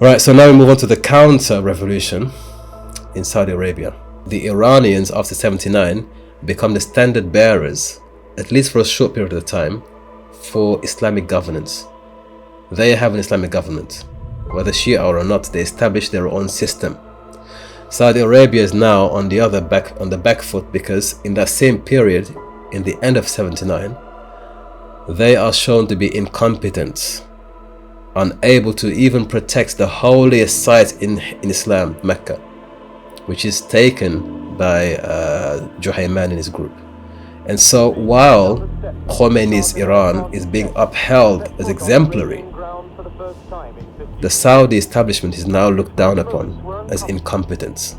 Right, so now we move on to the counter-revolution in Saudi Arabia. The Iranians after 79 become the standard bearers, at least for a short period of time, for Islamic governance. They have an Islamic government. Whether Shia or not, they establish their own system. Saudi Arabia is now on the back foot because in that same period, in the end of 79, they are shown to be incompetent, unable to even protect the holiest site in Islam, Mecca, which is taken by 𝗾𝙗𝙗 and his group. And so while Khomeini's Iran is being upheld as exemplary, the Saudi establishment is now looked down upon as incompetent.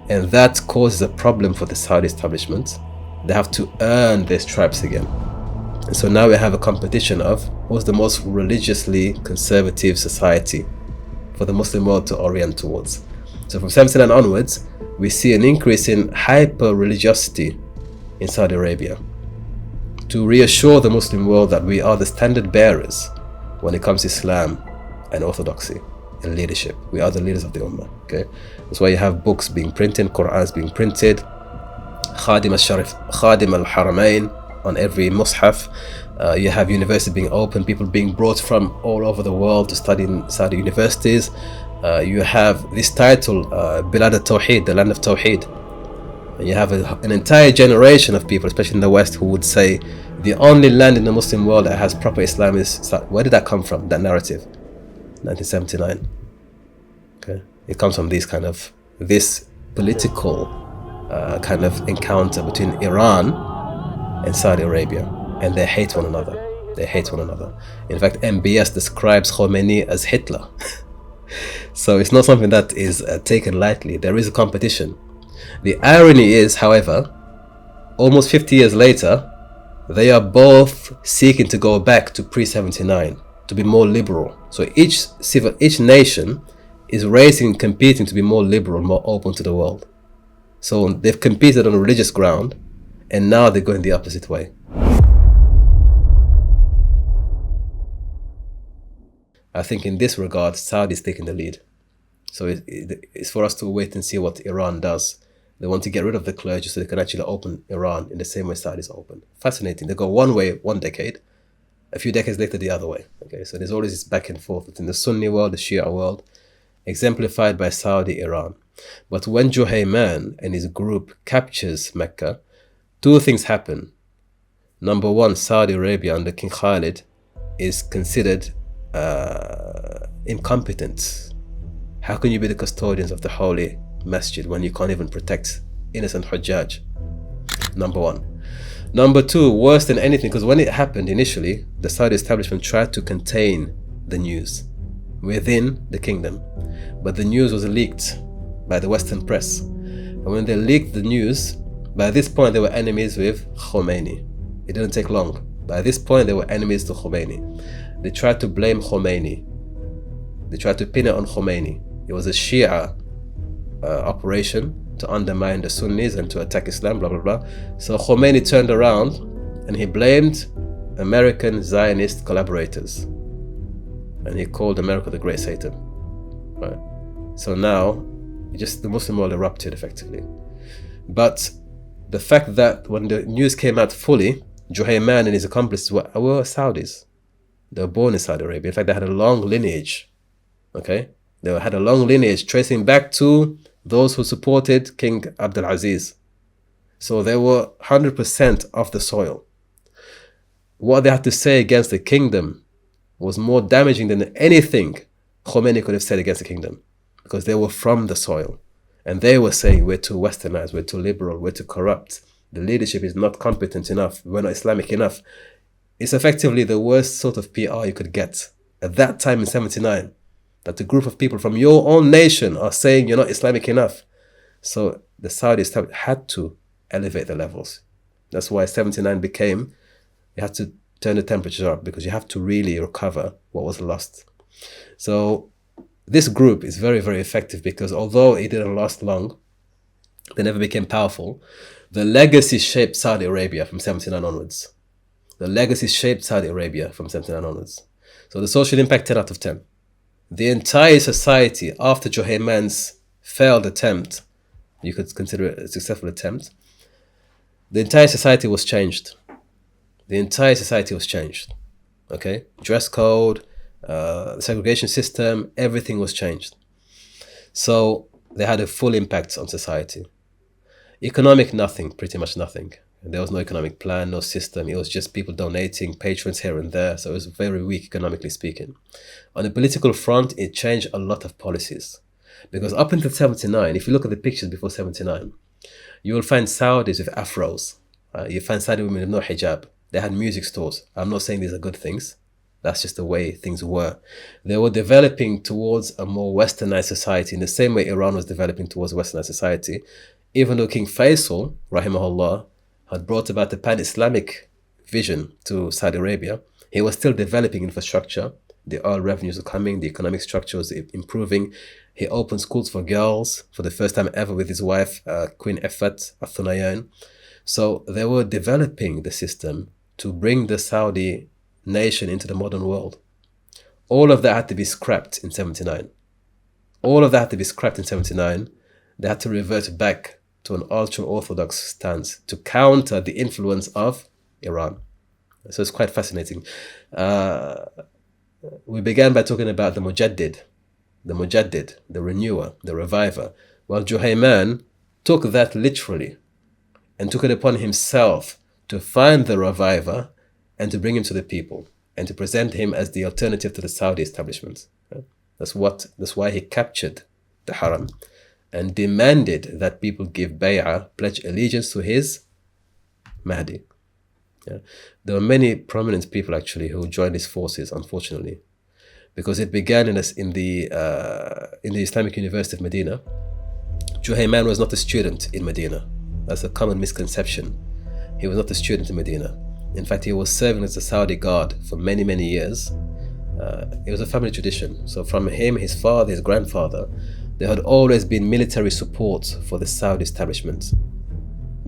And that causes a problem for the Saudi establishment. They have to earn their stripes again. And so now we have a competition of what's the most religiously conservative society for the Muslim world to orient towards. So from 79 onwards, we see an increase in hyper-religiosity in Saudi Arabia to reassure the Muslim world that we are the standard bearers when it comes to Islam and orthodoxy and leadership. We are the leaders of the Ummah. Okay, that's why you have books being printed, Qur'ans being printed, 𝗏𝙀𝙀 al-Haramain on every mushaf. You have universities being opened, people being brought from all over the world to study in Saudi universities. You have this title, Bilad al-Tawheed, the land of Tawheed. And you have an entire generation of people, especially in the West, who would say the only land in the Muslim world that has proper Islam is Saudi. Where did that come from, that narrative? 1979. Okay, it comes from this political kind of encounter between Iran and Saudi Arabia, and they hate one another. They hate one another. In fact, MBS describes Khomeini as Hitler. So it's not something that is taken lightly. There is a competition. The irony is, however, almost 50 years later, they are both seeking to go back to pre-79, to be more liberal. So each nation is racing and competing to be more liberal, more open to the world. So they've competed on a religious ground, and now they're going the opposite way. I think in this regard, Saudi is taking the lead. So it's for us to wait and see what Iran does. They want to get rid of the clergy so they can actually open Iran in the same way Saudi is open. Fascinating. They go one way, one decade, a few decades later the other way. Okay, so there's always this back and forth between the Sunni world, the Shia world, exemplified by Saudi Iran. But when 𝗾𝗾𝙗𝙗 and his group captures Mecca, two things happen. Number one, Saudi Arabia under King Khalid is considered incompetent. How can you be the custodians of the holy masjid when you can't even protect innocent Hujjaj? Number one. Number two, worse than anything, because when it happened initially, the Saudi establishment tried to contain the news within the kingdom, but the news was leaked by the Western press. And when they leaked the news, by this point they were enemies with Khomeini. It didn't take long. By this point they were enemies to Khomeini. They tried to blame Khomeini. They tried to pin it on Khomeini. It was a Shia operation to undermine the Sunnis and to attack Islam, blah, blah, blah. So Khomeini turned around and he blamed American Zionist collaborators. And he called America the Great Satan. Right? So now, the Muslim world erupted effectively. But the fact that when the news came out fully, 𝗾𝗾𝙗𝙗 and his accomplices were Saudis. They were born in Saudi Arabia. In fact, they had a long lineage. Okay? They had a long lineage tracing back to those who supported King Abdulaziz. So they were 100% of the soil. What they had to say against the kingdom was more damaging than anything Khomeini could have said against the kingdom, because they were from the soil. And they were saying, we're too westernized, we're too liberal, we're too corrupt. The leadership is not competent enough, we're not Islamic enough. It's effectively the worst sort of PR you could get at that time in 79. That a group of people from your own nation are saying you're not Islamic enough. So the Saudi establishment had to elevate the levels. That's why 79 became, you had to turn the temperature up, because you have to really recover what was lost. So this group is very, very effective, because although it didn't last long, they never became powerful. The legacy shaped Saudi Arabia from 79 onwards. The legacy shaped Saudi Arabia from 79 onwards. So the social impact, 10 out of 10. The entire society, after 𝗾𝗢𝗪's failed attempt, you could consider it a successful attempt, the entire society was changed. The entire society was changed. Okay? Dress code, the segregation system, everything was changed. So they had a full impact on society. Economic, nothing, pretty much nothing. There was no economic plan, no system. It was just people donating, patrons here and there. So it was very weak economically speaking. On the political front, it changed a lot of policies. Because up until 79, if you look at the pictures before 79, you will find Saudis with afros. You find Saudi women with no hijab. They had music stores. I'm not saying these are good things. That's just the way things were. They were developing towards a more westernized society in the same way Iran was developing towards a westernized society. Even though King Faisal, rahimahullah, had brought about the pan-Islamic vision to Saudi Arabia, he was still developing infrastructure. The oil revenues were coming, the economic structure was improving. He opened schools for girls for the first time ever with his wife, Queen 𝗃𝙗𝗚. So they were developing the system to bring the Saudi nation into the modern world. All of that had to be scrapped in 79. All of that had to be scrapped in 79. They had to revert back to an ultra-orthodox stance to counter the influence of Iran. So it's quite fascinating. We began by talking about the Mujaddid, the renewer, the reviver. Well, 𝗾𝗢𝗪 took that literally and took it upon himself to find the reviver and to bring him to the people and to present him as the alternative to the Saudi establishment. That's why he captured the Haram and demanded that people give bay'ah, pledge allegiance to his Mahdi. Yeah. There were many prominent people actually who joined his forces, unfortunately, because it began in the Islamic University of Medina. 𝗾𝗢𝗪 was not a student in Medina. That's a common misconception. He was not a student in Medina. In fact, he was serving as a Saudi guard for many, many years. It was a family tradition. So from him, his father, his grandfather, there had always been military support for the Saudi establishment.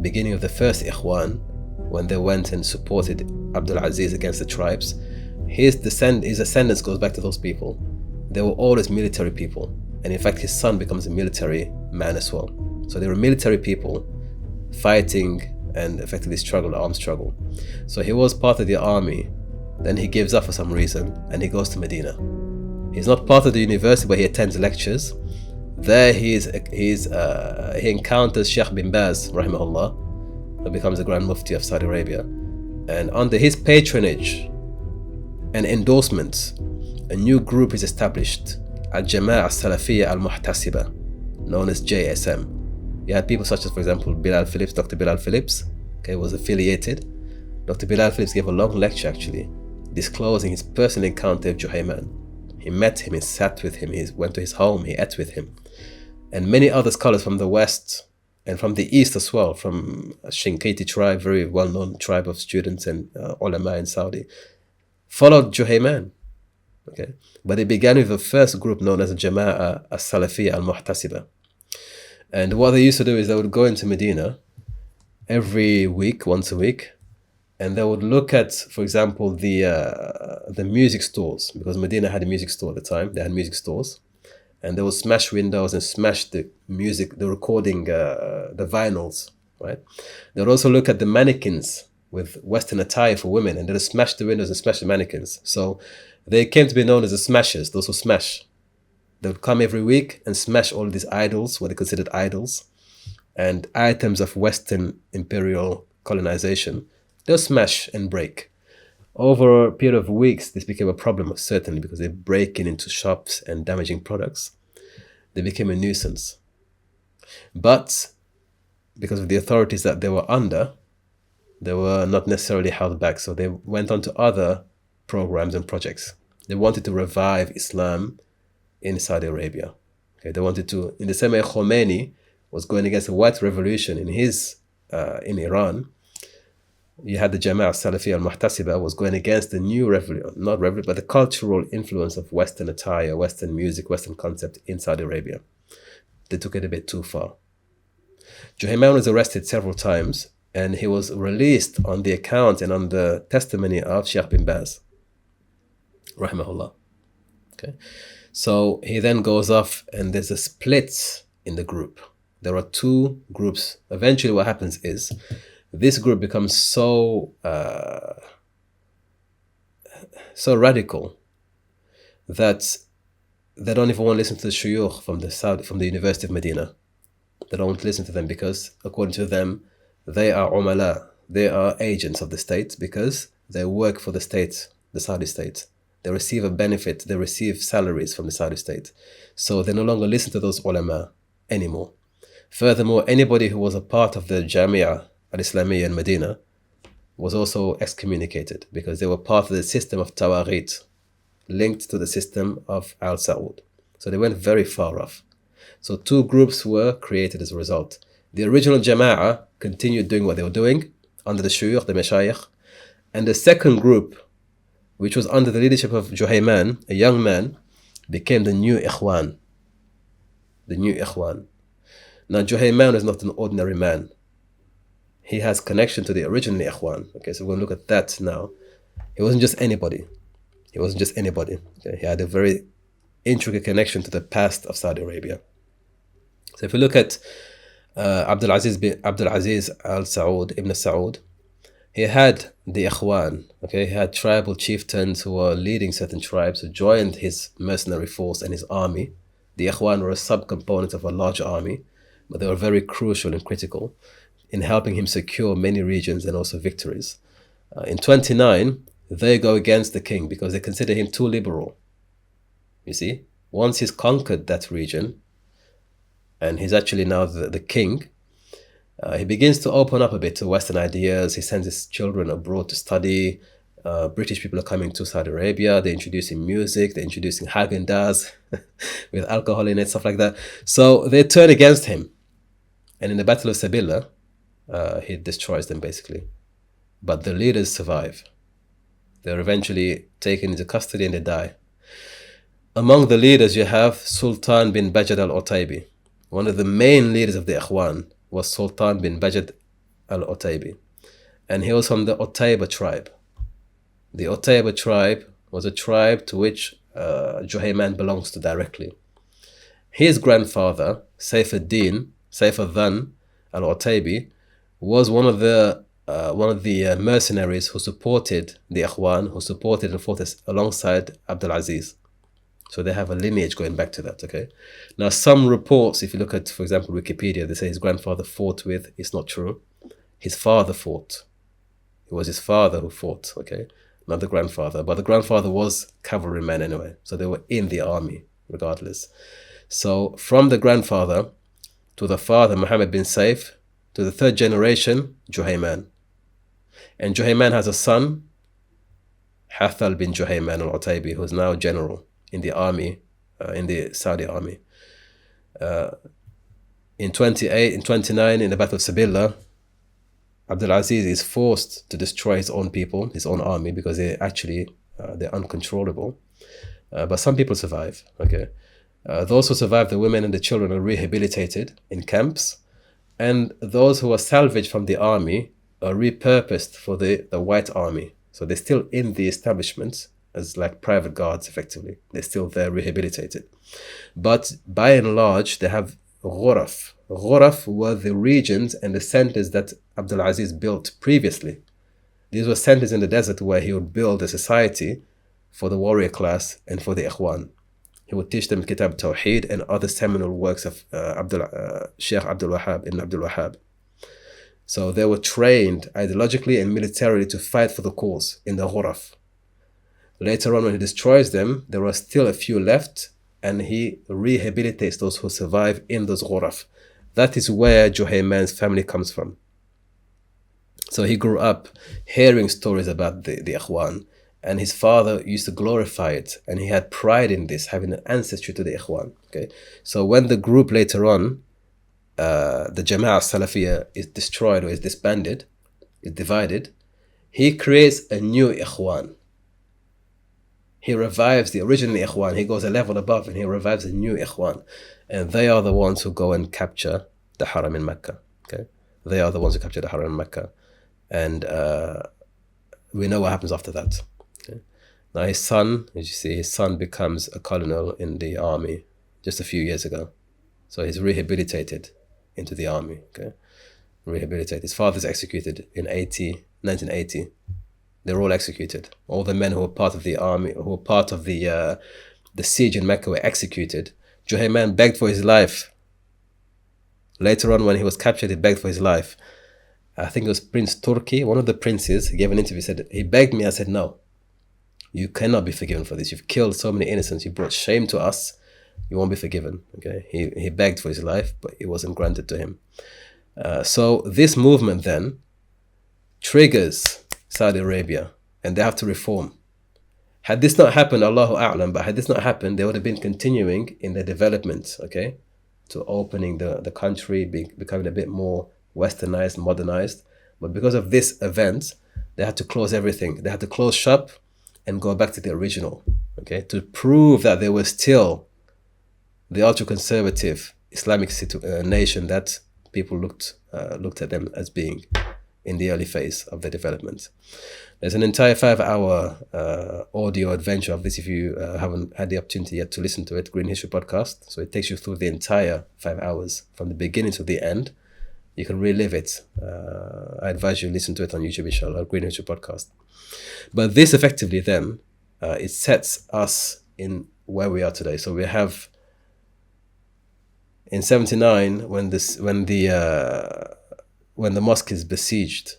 Beginning of the first Ikhwan, when they went and supported Abdulaziz against the tribes, his ascendance goes back to those people. They were always military people. And in fact, his son becomes a military man as well. So they were military people fighting and effectively armed struggle. So he was part of the army. Then he gives up for some reason and he goes to Medina. He's not part of the university, but he attends lectures. There he encounters Sheikh bin Baz, rahimahullah, who becomes the Grand Mufti of Saudi Arabia. And under his patronage and endorsement, a new group is established, 𝗔𝗢𝗎 al-Muhtasiba, known as JSM. You had people such as, for example, Bilal Phillips, Dr. Bilal Phillips, was affiliated. Dr. Bilal Phillips gave a long lecture actually, disclosing his personal encounter with 𝗾𝗢𝗪. He met him, he sat with him, he went to his home, he ate with him. And many other scholars from the West and from the East as well, from Shinqiti tribe, very well-known tribe of students and ulama in Saudi, followed 𝗾𝗢𝗪. Okay, but it began with the first group known as 𝗃𝗢𝗎 السلفية المحتسبة. And what they used to do is they would go into Medina every week, once a week, and they would look at, for example, the music stores, because Medina had a music store at the time. They had music stores, and they would smash windows and smash the music, the recording, the vinyls, right? They would also look at the mannequins with Western attire for women, and they would smash the windows and smash the mannequins. So they came to be known as the smashers, those who smash. They would come every week and smash all these idols, what they considered idols, and items of Western imperial colonization. They'll smash and break. Over a period of weeks, this became a problem, certainly, because they're breaking into shops and damaging products. They became a nuisance. But because of the authorities that they were under, they were not necessarily held back. So they went on to other programs and projects. They wanted to revive Islam in Saudi Arabia. Okay, they wanted to, in the same way Khomeini was going against the white revolution in Iran, you had the 𝗃𝗢𝗎 السلفية المحتسبة was going against the new revolution, but the cultural influence of Western attire, Western music, Western concept in Saudi Arabia. They took it a bit too far. 𝗃𝗢𝗪 was arrested several times, and he was released on the account and on the testimony of Sheikh bin Baz, rahimahullah. Okay, so he then goes off, and there's a split in the group. There are two groups. Eventually, what happens is this group becomes so radical that they don't even want to listen to the shuyukh from the University of Medina. They don't want to listen to them because, according to them, they are umala. They are agents of the state because they work for the state, the Saudi state. They receive a benefit. They receive salaries from the Saudi state. So they no longer listen to those ulama anymore. Furthermore, anybody who was a part of the Jamia al-Islamiyya in Medina was also excommunicated because they were part of the system of Tawaghit, linked to the system of Al Saud. So they went very far off. So two groups were created as a result. The original Jama'ah continued doing what they were doing under the shuyukh, the mashayikh. And the second group, which was under the leadership of Juhayman, a young man, became the new Ikhwan. The new Ikhwan. Now Juhayman is not an ordinary man. He has connection to the original Ikhwan. Okay, so we're going to look at that now. He wasn't just anybody. He wasn't just anybody. Okay? He had a very intricate connection to the past of Saudi Arabia. So if we look at 𝗲𝙗𝙗 al-Saud, Ibn Saud, he had the Ikhwan. Okay, he had tribal chieftains who were leading certain tribes who joined his mercenary force and his army. The Ikhwan were a subcomponent of a large army, but they were very crucial and critical in helping him secure many regions and also victories. In 29, they go against the king because they consider him too liberal. You see, once he's conquered that region, and he's actually now the king, he begins to open up a bit to Western ideas. He sends his children abroad to study. British people are coming to Saudi Arabia. They're introducing music. They're introducing 𝗏𝙗𝙇𝙔 with alcohol in it, stuff like that. So they turn against him. And in the Battle of Sabila, he destroys them basically. But the leaders survive. They're eventually taken into custody and they die. Among the leaders, you have Sultan bin Bajad al-Utaybi. One of the main leaders of the Ikhwan was Sultan bin Bajad al-Utaybi. And he was from the Utayba tribe. The Utayba tribe was a tribe to which Juhayman belongs to directly. His grandfather, Saifuddin al-Utaybi, was one of the mercenaries who supported the Ikhwan, who supported and fought alongside Abdulaziz. So they have a lineage going back to that, okay? Now, some reports, if you look at, for example, Wikipedia, they say his grandfather fought with. It's not true. His father fought. It was his father who fought, okay? Not the grandfather. But the grandfather was cavalryman anyway. So they were in the army, regardless. So from the grandfather to the father, Muhammad bin Saif, to the third generation, Juhayman. And Juhayman has a son, Hathal bin Juhayman al-Utaybi, who's now general in the army, in the Saudi army. In 29, in the Battle of Sabila, Abdulaziz is forced to destroy his own people, his own army, because they're uncontrollable. But some people survive, okay? Those who survive, the women and the children, are rehabilitated in camps. And those who are salvaged from the army are repurposed for the white army. So they're still in the establishments as like private guards, effectively. They're still there, rehabilitated. But by and large, they have ghuraf. Ghuraf were the regions and the centers that Abdulaziz built previously. These were centers in the desert where he would build a society for the warrior class and for the Ikhwan. He would teach them Kitab Tawheed and other seminal works of Sheikh Abdul Wahhab, Ibn Abdul Wahhab. So they were trained ideologically and militarily to fight for the cause in the ghuraf. Later on, when he destroys them, there are still a few left, and he rehabilitates those who survive in those ghuraf. That is where Juhayman's family comes from. So he grew up hearing stories about the Ikhwan, and his father used to glorify it, and he had pride in this, having an ancestry to the Ikhwan. Okay, so when the group later on, the Jama'ah Salafiyya, is destroyed or is disbanded, is divided, he creates a new Ikhwan. He revives the original Ikhwan. He goes a level above and he revives a new Ikhwan. And they are the ones who go and capture the Haram in Mecca. Okay, they are the ones who capture the Haram in Mecca. And we know what happens after that. Okay? Now his son, as you see, his son becomes a colonel in the army just a few years ago. So he's rehabilitated into the army, okay? Rehabilitated. His father's executed in 1980. They're all executed. All the men who were part of the army, who were part of the siege in Mecca were executed. Juhayman begged for his life. Later on, when he was captured, he begged for his life. I think it was Prince Turki, one of the princes, he gave an interview, said, he begged me, I said, no, you cannot be forgiven for this. You've killed so many innocents, you brought shame to us, you won't be forgiven, okay? He begged for his life, but it wasn't granted to him. So this movement then triggers Saudi Arabia, and they have to reform. Had this not happened, Allahu A'lam, but had this not happened, they would have been continuing in their development, okay? To opening the country, becoming a bit more westernized, modernized. But because of this event, they had to close everything. They had to close shop and go back to the original, okay? To prove that they were still the ultra-conservative Islamic nation that people looked at them as being in the early phase of their development. There's an entire 5-hour audio adventure of this if you haven't had the opportunity yet to listen to it, Green History Podcast. So it takes you through the entire 5 hours from the beginning to the end. You can relive it. I advise you listen to it on YouTube, inshallah, Green History Podcast. But this effectively then, it sets us in where we are today. So we have in 79, when the mosque is besieged,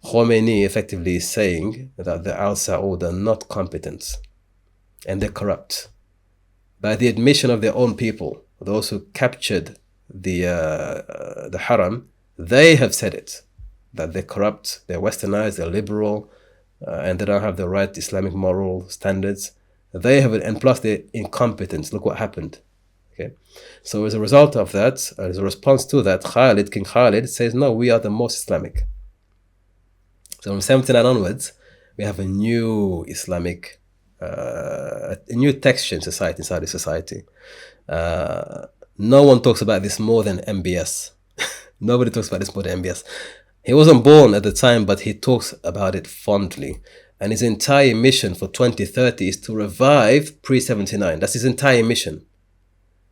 Khomeini effectively is saying that the Al Saud are not competent and they're corrupt. By the admission of their own people, those who captured the Haram, they have said it, that they're corrupt, they're westernized, they're liberal, and they don't have the right Islamic moral standards. They have it, and plus they're incompetent. Look what happened. Okay, so as a result of that, as a response to that, King Khalid says, no, we are the most Islamic. So from 79 onwards, we have a new Islamic, a new texture in society, in Saudi society. No one talks about this more than MBS. Nobody talks about this more than MBS. He wasn't born at the time, but he talks about it fondly. And his entire mission for 2030 is to revive pre-79. That's his entire mission.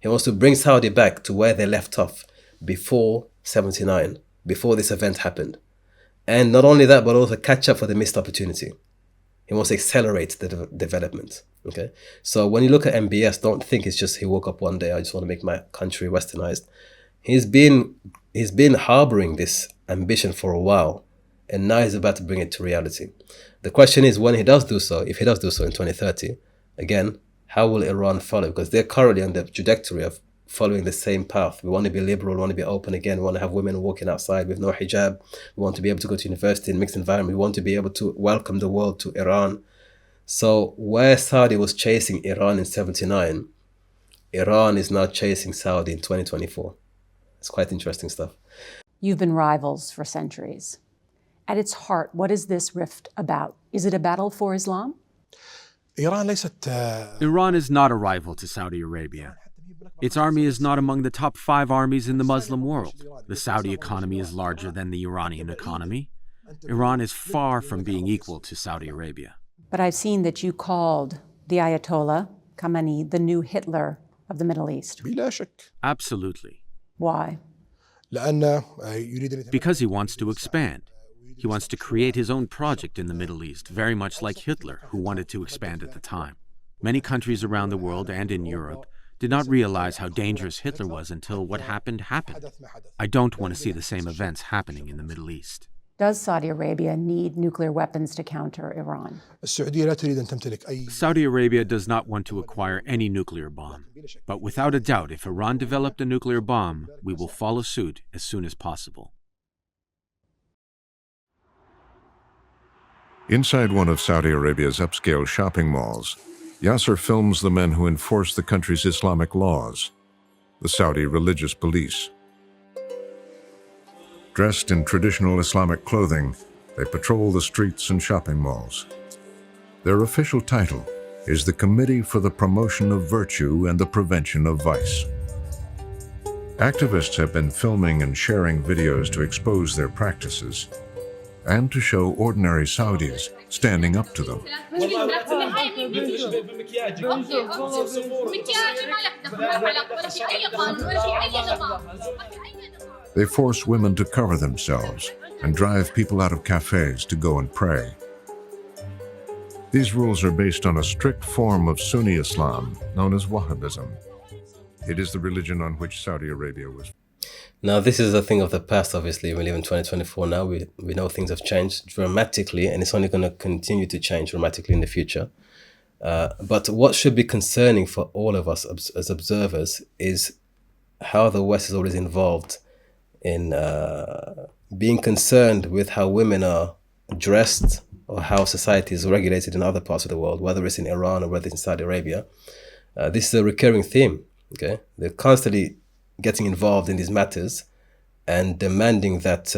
He wants to bring Saudi back to where they left off before 79, before this event happened. And not only that, but also catch up for the missed opportunity. He wants to accelerate the development. Okay, so when you look at MBS, don't think it's just he woke up one day, I just want to make my country westernized. He's been harboring this ambition for a while, and now he's about to bring it to reality. The question is, when he does do so, if he does do so in 2030, again, how will Iran follow? Because they're currently on the trajectory of following the same path. We want to be liberal, we want to be open again, we want to have women walking outside with no hijab, we want to be able to go to university in mixed environment, we want to be able to welcome the world to Iran. So where Saudi was chasing Iran in 79, Iran is now chasing Saudi in 2024. It's quite interesting stuff. You've been rivals for centuries. At its heart, what is this rift about? Is it a battle for Islam? Iran is not a rival to Saudi Arabia. Its army is not among the top 5 armies in the Muslim world. The Saudi economy is larger than the Iranian economy. Iran is far from being equal to Saudi Arabia. But I've seen that you called the Ayatollah Khamenei the new Hitler of the Middle East. Absolutely. Why? Because he wants to expand. He wants to create his own project in the Middle East, very much like Hitler, who wanted to expand at the time. Many countries around the world and in Europe did not realize how dangerous Hitler was until what happened happened. I don't want to see the same events happening in the Middle East. Does Saudi Arabia need nuclear weapons to counter Iran? Saudi Arabia does not want to acquire any nuclear bomb. But without a doubt, if Iran developed a nuclear bomb, we will follow suit as soon as possible. Inside one of Saudi Arabia's upscale shopping malls, Yasser films the men who enforce the country's Islamic laws, the Saudi religious police. Dressed in traditional Islamic clothing, they patrol the streets and shopping malls. Their official title is the Committee for the Promotion of Virtue and the Prevention of Vice. Activists have been filming and sharing videos to expose their practices and to show ordinary Saudis standing up to them. They force women to cover themselves and drive people out of cafes to go and pray. These rules are based on a strict form of Sunni Islam known as Wahhabism. It is the religion on which Saudi Arabia was. Now, this is a thing of the past, obviously. We live in 2024 now. We know things have changed dramatically, and it's only going to continue to change dramatically in the future. But what should be concerning for all of us as observers is how the West is always involved in being concerned with how women are dressed or how society is regulated in other parts of the world, whether it's in Iran or whether it's in Saudi Arabia. This is a recurring theme. Okay, they're constantly getting involved in these matters and demanding that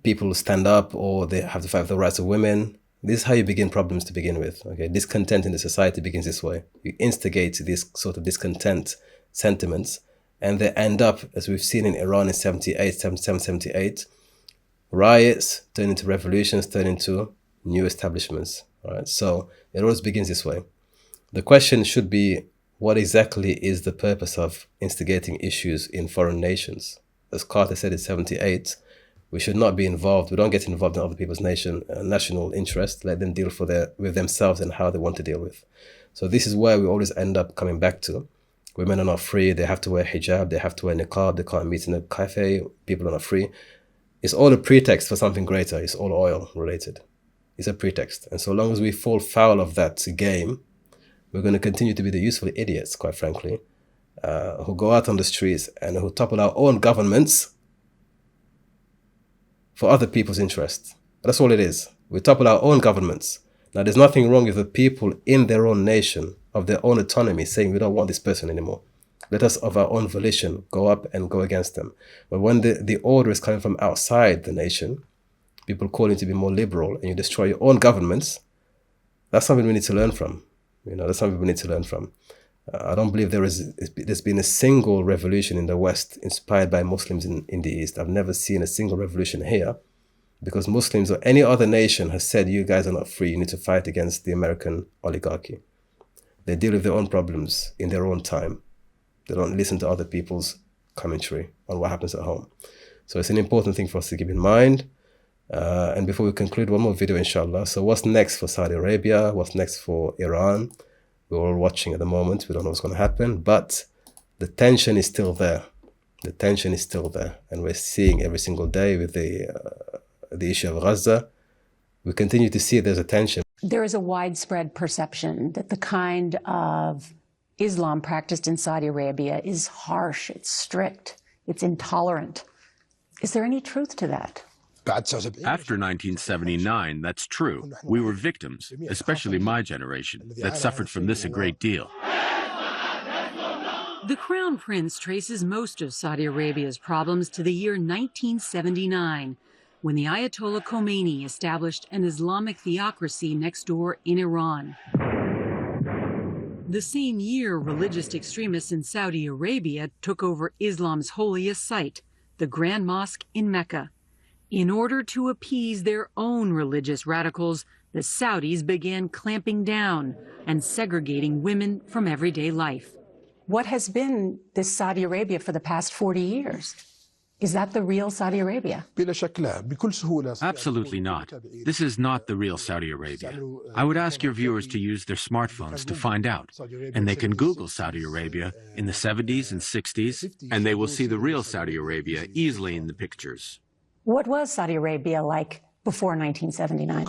people stand up or they have to fight for the rights of women. This is how you begin problems to begin with. Okay, discontent in the society begins this way. You instigate these sort of discontent sentiments, and they end up, as we've seen in Iran in 78, riots turn into revolutions, turn into new establishments. All right, so it always begins this way. The question should be, what exactly is the purpose of instigating issues in foreign nations? As Carter said in 78, we should not be involved. We don't get involved in other people's national interest. Let them deal with themselves and how they want to deal with. So this is where we always end up coming back to. Women are not free. They have to wear hijab. They have to wear niqab. They can't meet in a cafe. People are not free. It's all a pretext for something greater. It's all oil related. It's a pretext. And so long as we fall foul of that game, we're going to continue to be the useful idiots, quite frankly, who go out on the streets and who topple our own governments for other people's interests. That's all it is. We topple our own governments. Now, there's nothing wrong with the people in their own nation, of their own autonomy, saying we don't want this person anymore. Let us, of our own volition, go up and go against them. But when the order is coming from outside the nation, people calling to be more liberal, and you destroy your own governments, that's something we need to learn from. That's something we need to learn from. I don't believe there's been a single revolution in the West inspired by Muslims in the East. I've never seen a single revolution here because Muslims or any other nation has said, you guys are not free. You need to fight against the American oligarchy. They deal with their own problems in their own time. They don't listen to other people's commentary on what happens at home. So it's an important thing for us to keep in mind. And before we conclude, one more video, inshallah. So what's next for Saudi Arabia? What's next for Iran? We're all watching at the moment. We don't know what's going to happen. But the tension is still there. The tension is still there. And we're seeing every single day with the issue of Gaza. We continue to see there's a tension. There is a widespread perception that the kind of Islam practiced in Saudi Arabia is harsh, it's strict, it's intolerant. Is there any truth to that? After 1979, that's true. We were victims, especially my generation, that suffered from this a great deal. The Crown Prince traces most of Saudi Arabia's problems to the year 1979, when the Ayatollah Khomeini established an Islamic theocracy next door in Iran. The same year, religious extremists in Saudi Arabia took over Islam's holiest site, the Grand Mosque in Mecca. In order to appease their own religious radicals, the Saudis began clamping down and segregating women from everyday life. What has been this Saudi Arabia for the past 40 years? Is that the real Saudi Arabia? Absolutely not. This is not the real Saudi Arabia. I would ask your viewers to use their smartphones to find out. And they can Google Saudi Arabia in the 70s and 60s, and they will see the real Saudi Arabia easily in the pictures. What was Saudi Arabia like before 1979?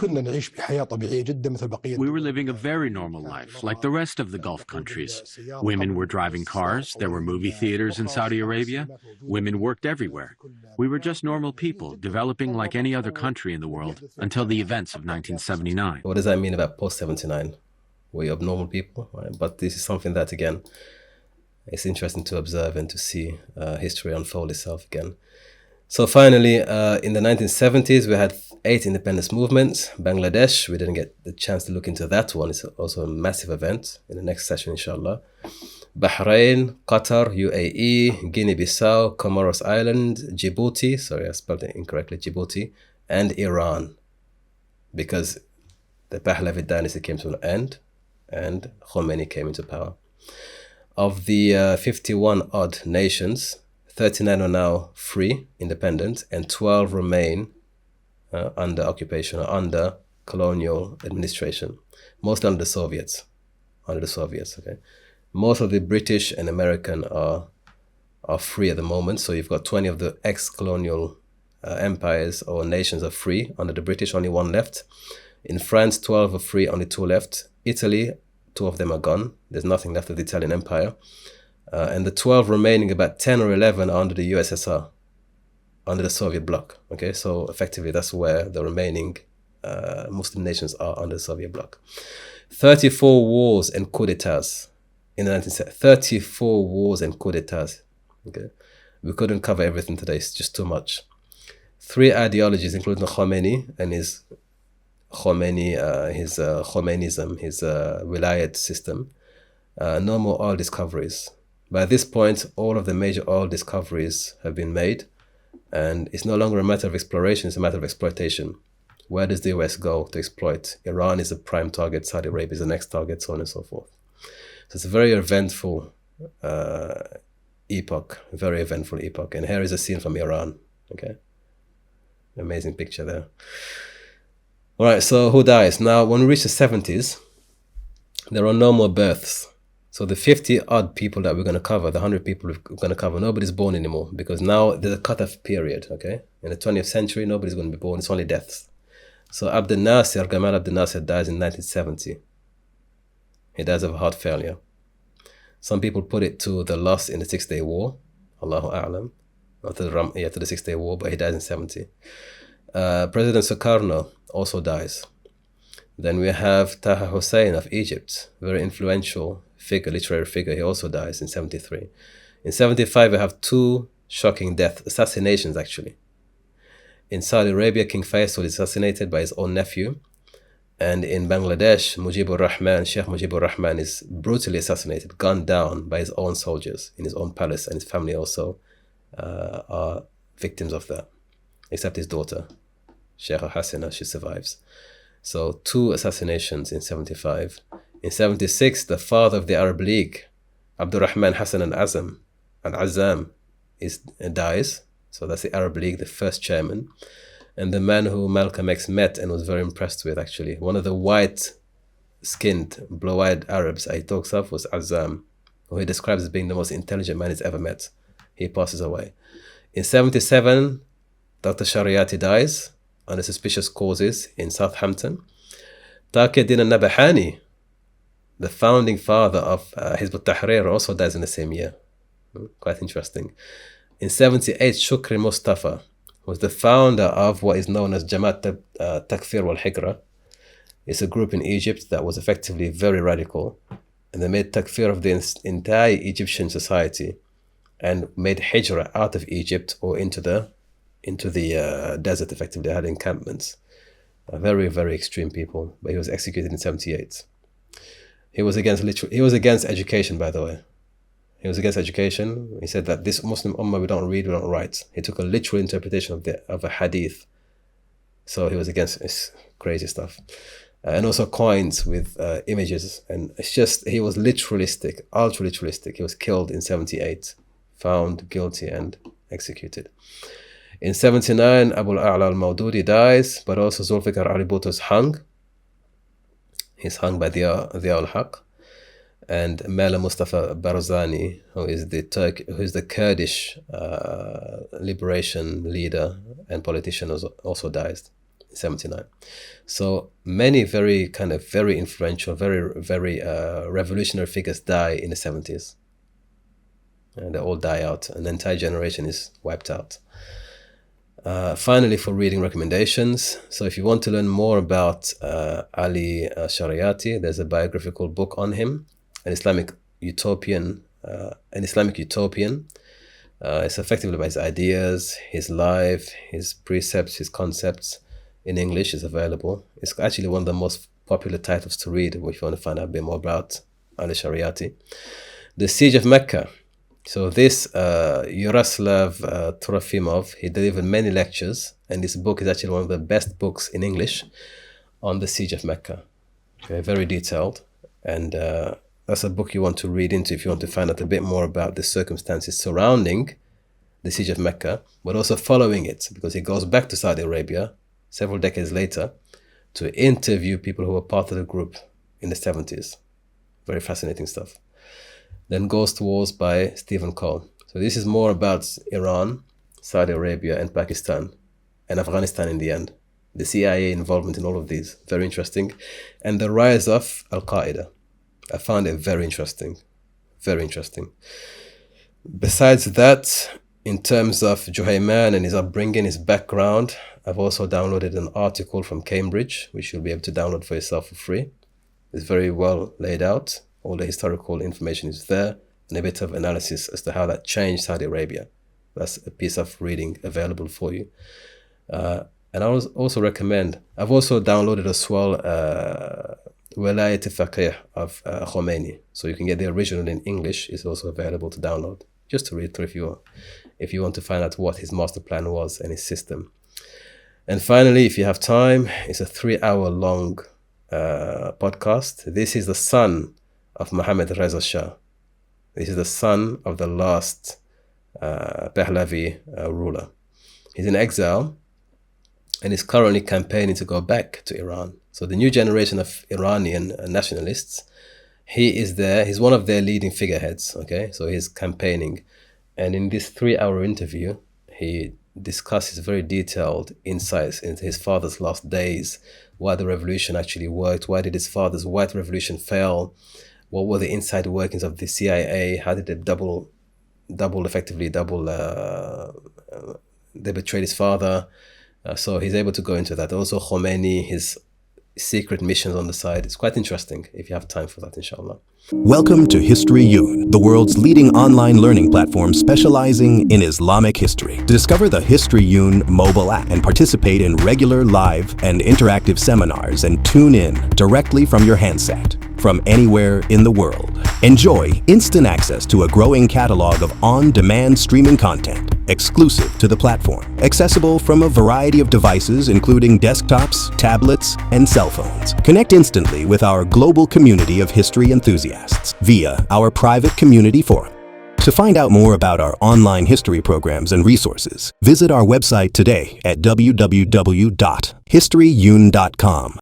We were living a very normal life, like the rest of the Gulf countries. Women were driving cars, there were movie theaters in Saudi Arabia, women worked everywhere. We were just normal people, developing like any other country in the world, until the events of 1979. What does that mean about post-79? Were you abnormal people? Right? But this is something that, again, it's interesting to observe and to see history unfold itself again. So finally, in the 1970s, we had 8 independence movements. Bangladesh, we didn't get the chance to look into that one. It's also a massive event in the next session, inshallah. Bahrain, Qatar, UAE, Guinea-Bissau, Comoros Island, Djibouti, sorry, I spelled it incorrectly, Djibouti, and Iran. because the Pahlavi dynasty came to an end and Khomeini came into power. Of the 51 odd nations, 39 are now free, independent, and 12 remain under occupation or under colonial administration, mostly under the Soviets. Okay. Most of the British and American are free at the moment. So you've got 20 of the ex-colonial empires or nations are free under the British, only 1 left. In France, 12 are free, only 2 left. Italy, 2 of them are gone. There's nothing left of the Italian Empire. And the 12 remaining, about 10 or 11 are under the USSR, under the Soviet bloc. Okay, so effectively that's where the remaining Muslim nations are, under the Soviet bloc. 34 wars and coup d'etats in the 1970s. 34 wars and coup d'etats. Okay, we couldn't cover everything today, it's just too much. 3 ideologies, including Khomeini and his Khomeinism, his wilayat system. No more oil discoveries. By this point, all of the major oil discoveries have been made, and it's no longer a matter of exploration, it's a matter of exploitation. Where does the West go to exploit? Iran is a prime target, Saudi Arabia is the next target, so on and so forth. So it's a very eventful epoch, very eventful epoch. And here is a scene from Iran, okay? Amazing picture there. All right, so who dies? Now, when we reach the 70s, there are no more births. So the 50 odd people that we're going to cover, the 100 people we're going to cover, nobody's born anymore, because now there's a cutoff period, okay? In the 20th century, nobody's going to be born, it's only deaths. So Abdel Nasser, Gamal Abdel Nasser, dies in 1970. He dies of heart failure. Some people put it to the loss in the 6-Day War, Allahu A'lam, or to the 6-Day War, but he dies in 70. President Sukarno also dies. Then we have Taha Hussein of Egypt, very influential figure, literary figure. He also dies in 73. In 75, we have 2 shocking assassinations actually. In Saudi Arabia, King Faisal is assassinated by his own nephew. And in Bangladesh, Sheikh Mujibur Rahman is brutally assassinated, gunned down by his own soldiers in his own palace, and his family also are victims of that, except his daughter, Sheikh Hasina, she survives. So 2 assassinations in 75. In 76, the father of the Arab League, Abdurrahman Hassan al-Azzam, dies. So that's the Arab League, the first chairman. And the man who Malcolm X met and was very impressed with, actually, one of the white-skinned, blue-eyed Arabs he talks of was Azzam, who he describes as being the most intelligent man he's ever met. He passes away. In 77, Dr. Shariati dies under suspicious causes in Southampton. Taqi-ud-Din al-Nabhani, the founding father of Hizb ut-Tahrir, also dies in the same year. Quite interesting. In 78, Shukri Mustafa was the founder of what is known as Jamaat Takfir wal-Hijra. It's a group in Egypt that was effectively very radical, and they made takfir of the entire Egyptian society and made hijra out of Egypt or into the desert. Effectively, they had encampments. Very, very extreme people. But he was executed in 78. He was against education, by the way. He was against education. He said that this Muslim ummah, we don't read, we don't write. He took a literal interpretation of a hadith. So he was against this crazy stuff. And also coins with images. And it's just, he was literalistic, ultra literalistic. He was killed in 78, found guilty and executed. In 79, Abu al-A'la al-Mawdudi dies, but also Zulfikar Ali Bhutto is hung. He's hung by Zia al-Haq. And Mela Mustafa Barzani, who is the Kurdish liberation leader and politician, also dies in 79. So many very influential, very revolutionary figures die in the 70s. And they all die out. An entire generation is wiped out. Finally, for reading recommendations. So if you want to learn more about Ali Shariati, there's a biographical book on him, An Islamic Utopian. It's effectively about his ideas, his life, his precepts, his concepts. In English, is available. It's actually one of the most popular titles to read if you want to find out a bit more about Ali Shariati. The Siege of Mecca. So this Yaroslav Trofimov, he delivered many lectures, and this book is actually one of the best books in English on the siege of Mecca. Okay, very detailed, and that's a book you want to read into if you want to find out a bit more about the circumstances surrounding the siege of Mecca, but also following it, because he goes back to Saudi Arabia several decades later to interview people who were part of the group in the 70s. Very fascinating stuff. Then Ghost Wars by Stephen Cole. So this is more about Iran, Saudi Arabia, and Pakistan, and Afghanistan in the end. The CIA involvement in all of these, very interesting. And the rise of Al-Qaeda. I found it very interesting, very interesting. Besides that, in terms of Juhayman and his upbringing, his background, I've also downloaded an article from Cambridge, which you'll be able to download for yourself for free. It's very well laid out. All the historical information is there, and a bit of analysis as to how that changed Saudi Arabia. That's a piece of reading available for you. And I also recommend, I've also downloaded as well 𝗲𝙑𝙘𝙀 of Khomeini. So you can get the original in English. It's also available to download, just to read through if you want to find out what his master plan was and his system. And finally, if you have time, it's a 3-hour-long podcast. This is the son of Mohammed Reza Shah. This is the son of the last Pahlavi ruler. He's in exile and is currently campaigning to go back to Iran. So the new generation of Iranian nationalists, he is there. He's one of their leading figureheads. Okay, so he's campaigning. And in this 3-hour interview, he discusses very detailed insights into his father's last days, why the revolution actually worked, why did his father's white revolution fail, what were the inside workings of the CIA, how did they they betrayed his father. So he's able to go into that. Also Khomeini, his secret missions on the side. It's quite interesting if you have time for that, inshallah. Welcome to HistoryUn, the world's leading online learning platform specializing in Islamic history. To discover the HistoryUn mobile app and participate in regular live and interactive seminars and tune in directly from your handset from anywhere in the world. Enjoy instant access to a growing catalog of on-demand streaming content exclusive to the platform, accessible from a variety of devices including desktops, tablets, and cell phones. Connect instantly with our global community of history enthusiasts via our private community forum. To find out more about our online history programs and resources, visit our website today at www.historyun.com.